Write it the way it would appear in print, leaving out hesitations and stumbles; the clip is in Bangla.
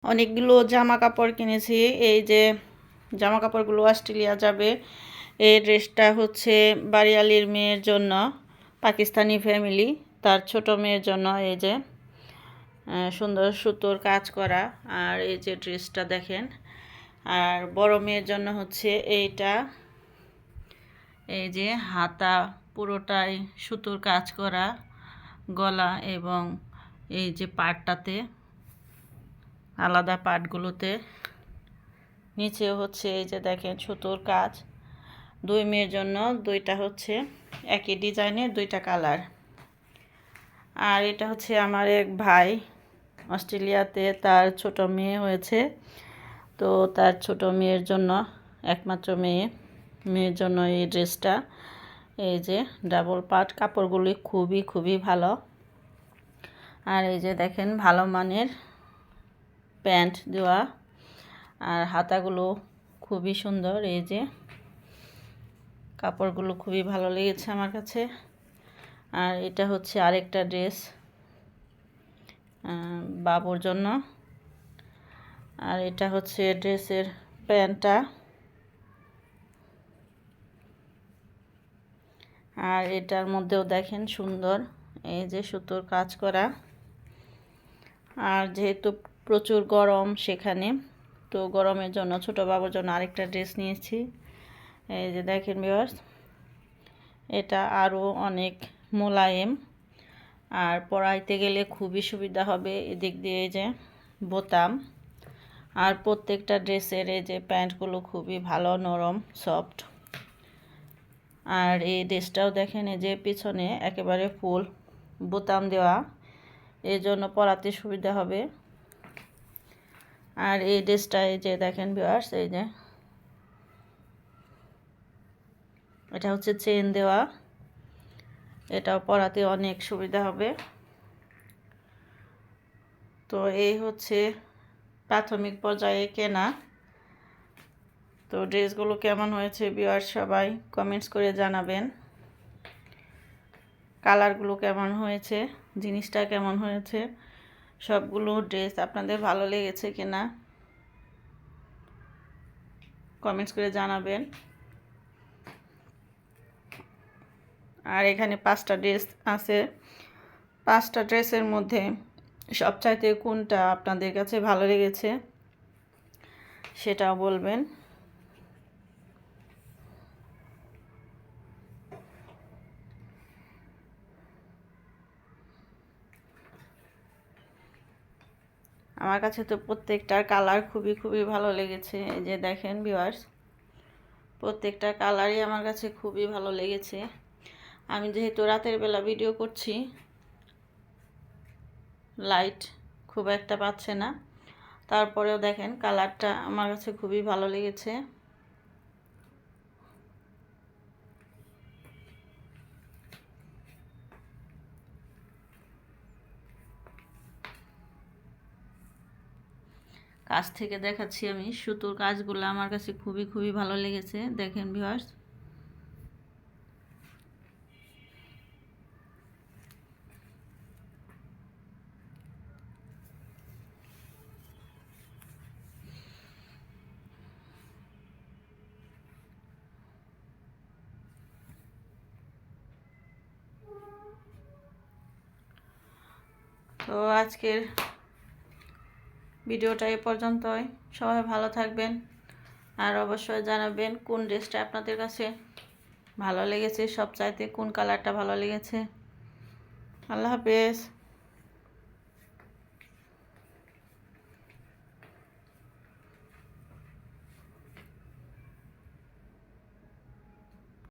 অনেকগুলো জামা কাপড় কিনেছি। এই যে জামা কাপড়গুলো অস্ট্রেলিয়া যাবে। এই ড্রেসটা হচ্ছে বাড়ি আলীর মেয়ের জন্য, পাকিস্তানি ফ্যামিলি, তার ছোট মেয়ের জন্য। এই যে সুন্দর সুতোর কাজ করা। আর এই যে ড্রেসটা দেখেন। আর বড় মেয়ের জন্য হচ্ছে এইটা, এই যে হাতা পুরোটাই সুতোর কাজ করা, গলা এবং এই যে পাটটাতে, আলাদা পাটগুলোতে নিচেও হচ্ছে এই যে দেখেন সুতোর কাজ। দুই মেয়ের জন্য দুইটা হচ্ছে একই ডিজাইনের, দুইটা কালার। আর এটা হচ্ছে আমার এক ভাই অস্ট্রেলিয়াতে, তার ছোট মেয়ে হয়েছে, তো তার ছোট মেয়ের জন্য, একমাত্র মেয়ের জন্য এই ড্রেসটা। এই যে ডাবল পাট, কাপড়গুলি খুবই খুবই ভালো। আর এই যে দেখেন ভালো মানের প্যান্ট দেওয়া, আর হাতাগুলো খুবই সুন্দর। এই যে কাপড়গুলো খুবই ভালো লেগেছে আমার কাছে। আর এটা হচ্ছে আরেকটা ড্রেস বাবুর জন্য। আর এটা হচ্ছে ড্রেসের প্যান্টটা। আর এটার মধ্যেও দেখেন সুন্দর এই যে সুতোর কাজ করা। আর যেহেতু প্রচুর গরম সেখানে, তো গরমের জন্য ছোট বাবুর জন্য আরেকটা ড্রেস নিয়েছি। এই যে দেখেন ভিউয়ার্স, এটা আরও অনেক মোলায়েম, আর পরাইতে গেলে খুবই সুবিধা হবে। এদিক দিয়ে এই যে বোতাম, আর প্রত্যেকটা ড্রেসের এই যে প্যান্টগুলো খুবই ভালো, নরম, সফট। আর এই ড্রেসটাও দেখেন এই যে পিছনে একেবারে ফুল বোতাম দেওয়া, এই জন্য পরাতে সুবিধা হবে। আর এই ড্রেসটা এই যে দেখেন ভিউয়ার্স, এই যে এটা হচ্ছে চেন দেওয়া, এটাও পরাতে অনেক সুবিধা হবে। তো এই হচ্ছে প্রাথমিক পর্যায়ে কেনা। তো ড্রেসগুলো কেমন হয়েছে ভিউয়ার্স সবাই কমেন্টস করে জানাবেন। কালারগুলো কেমন হয়েছে, জিনিসটা কেমন হয়েছে, সবগুলো ড্রেস আপনাদের ভালো লেগেছে কিনা কমেন্টস করে জানাবেন। আর এখানে 5টা ড্রেস আছে। 5টা ড্রেসের মধ্যে সবচাইতে কোনটা আপনাদের কাছে ভালো লেগেছে সেটাও বলবেন। আমার কাছে তো প্রত্যেকটার কালার খুবই খুবই ভালো লেগেছে। এই যে দেখেন ভিউয়ার্স, প্রত্যেকটা কালারই আমার কাছে খুবই ভালো লেগেছে। আমি যেহেতু রাতের বেলা ভিডিও করছি, লাইট খুব একটা পাচ্ছে না, তারপরেও দেখেন কালারটা আমার কাছে খুবই ভালো লেগেছে। কাছ থেকে দেখাচ্ছি আমি, সুতোর কাজগুলো আমার কাছে খুবই খুবই ভালো লেগেছে। দেখেন ভিউয়ার্স, তো আজকের ভিডিওটা এ পর্যন্তই। সবাই ভালো থাকবেন, আর অবশ্যই জানাবেন কোন ড্রেসটা আপনাদের কাছে ভালো লেগেছে, সবচাইতে কোন কালারটা ভালো লেগেছে। আল্লাহ হাফেজ।